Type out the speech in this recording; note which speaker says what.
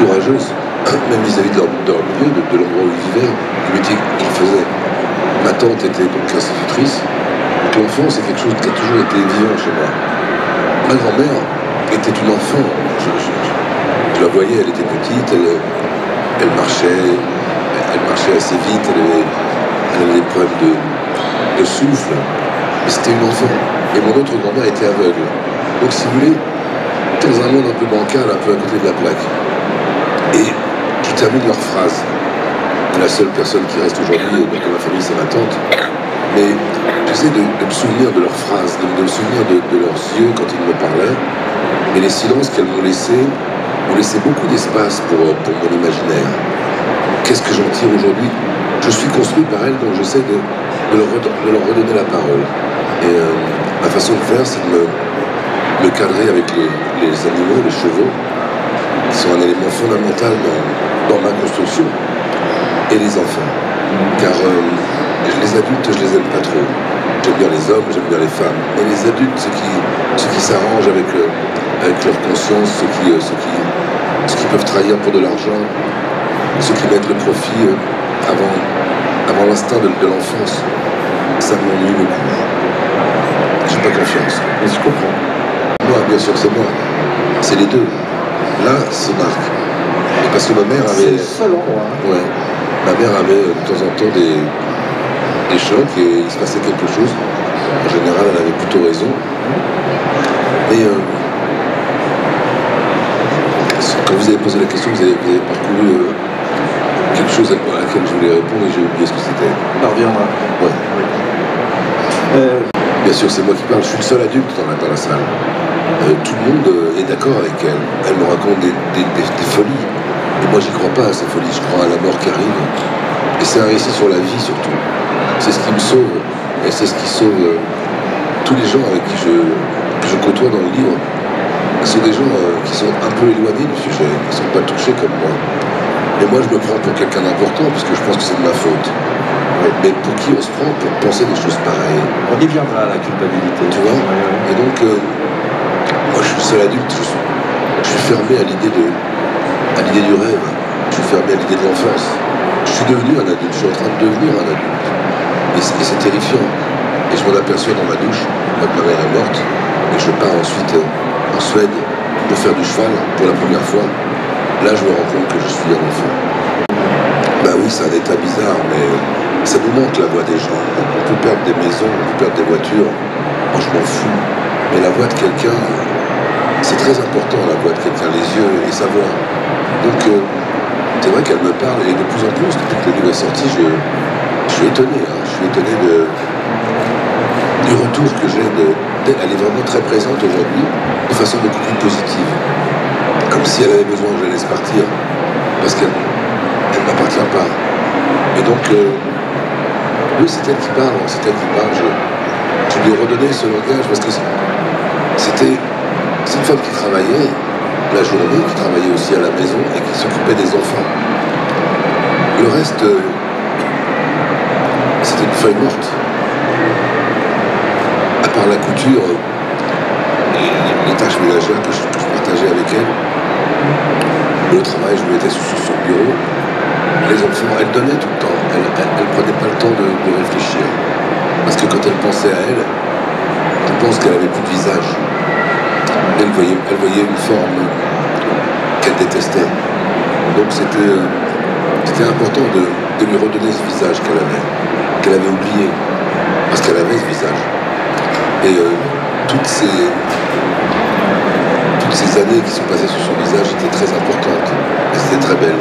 Speaker 1: courageuse, même vis-à-vis de leur milieu, de l'endroit où ils vivaient, du métier qu'ils faisaient. Ma tante était donc institutrice, donc l'enfant c'est quelque chose qui a toujours été vivant chez moi. Ma grand-mère était une enfant, je la voyais, elle était petite, elle marchait assez vite, elle avait des problèmes de souffle, mais c'était une enfant. Et mon autre grand-mère était aveugle. Donc si vous voulez, dans un monde un peu bancal, un peu à côté de la plaque. Et qui terminent leur phrase. La seule personne qui reste aujourd'hui dans ma famille, c'est ma tante. Mais j'essaie de me souvenir de leurs phrases, de me souvenir de leurs yeux quand ils me parlaient. Et les silences qu'elles m'ont laissés beaucoup d'espace pour mon imaginaire. Qu'est-ce que j'en tire aujourd'hui? Je suis construit par elles, donc j'essaie de leur redonner la parole. Et ma façon de faire, c'est de me cadrer avec les animaux, les chevaux, qui sont un élément fondamental dans ma construction, et les enfants. Car les adultes, je les aime pas trop. J'aime bien les hommes, j'aime bien les femmes. Mais les adultes, ceux qui s'arrangent avec leur conscience, ceux qui peuvent trahir pour de l'argent, ceux qui mettent le profit avant l'instinct de l'enfance, ça m'ennuie beaucoup. J'ai pas confiance.
Speaker 2: Mais je comprends.
Speaker 1: Moi, bien sûr, c'est moi. C'est les deux. Là, c'est Marc. Et parce que ma mère avait...
Speaker 2: C'est le seul endroit.
Speaker 1: Ouais. Ma mère avait de temps en temps des chocs et il se passait quelque chose. En général, elle avait plutôt raison. Mais quand vous avez posé la question, vous avez parcouru quelque chose à laquelle je voulais répondre et j'ai oublié ce que c'était.
Speaker 2: On reviendra.
Speaker 1: Ouais. Bien sûr, c'est moi qui parle. Je suis le seul adulte dans la salle. Tout le monde est d'accord avec elle. Elle me raconte des folies. Et moi, j'y crois pas à ces folies. Je crois à la mort qui arrive. Et c'est un récit sur la vie, surtout. C'est ce qui me sauve. Et c'est ce qui sauve tous les gens avec qui je côtoie dans le livre. Ce sont des gens qui sont un peu éloignés du sujet, qui ne sont pas touchés comme moi. Et moi, je me prends pour quelqu'un d'important, puisque je pense que c'est de ma faute. Mais pour qui on se prend pour penser des choses pareilles?
Speaker 2: On y viendra à la culpabilité.
Speaker 1: Tu vois? Et donc, moi, je suis le seul adulte. Je suis fermé à l'idée du rêve. Je suis fermé à l'idée de l'enfance. Je suis devenu un adulte. Je suis en train de devenir un adulte. Et c'est terrifiant. Et je m'en aperçois dans ma douche, quand ma mère est morte, et je pars ensuite en Suède pour faire du cheval pour la première fois. Là, je me rends compte que je suis un enfant. Ben oui, c'est un état bizarre, mais ça nous manque la voix des gens. On peut perdre des maisons, on peut perdre des voitures. Moi, je m'en fous. Mais la voix de quelqu'un, c'est très important, la voix de quelqu'un, les yeux et sa voix. Donc, c'est vrai qu'elle me parle, et de plus en plus, depuis que le livre est sorti, je suis étonné. Hein. Je suis étonné du retour que j'ai. Elle est vraiment très présente aujourd'hui, de façon beaucoup plus positive. Comme si elle avait besoin que je la laisse partir, parce qu'elle ne m'appartient pas. Et donc, oui, c'est elle qui parle, Je lui ai redonné ce langage, parce que c'est une femme qui travaillait la journée, qui travaillait aussi à la maison, et qui s'occupait des enfants. Le reste, c'était une feuille morte. À part la couture, les tâches ménagères que je partageais avec elle, le travail, je me mettais sur son bureau. Les enfants, elle donnait tout le temps. Elle ne prenait pas le temps de réfléchir. Parce que quand elle pensait à elle, je pense qu'elle avait plus de visage. Elle voyait une forme qu'elle détestait. Donc c'était important de lui redonner ce visage qu'elle avait oublié. Parce qu'elle avait ce visage. Et toutes ces années qui sont passées sur son visage étaient très importantes. Et c'était très belle.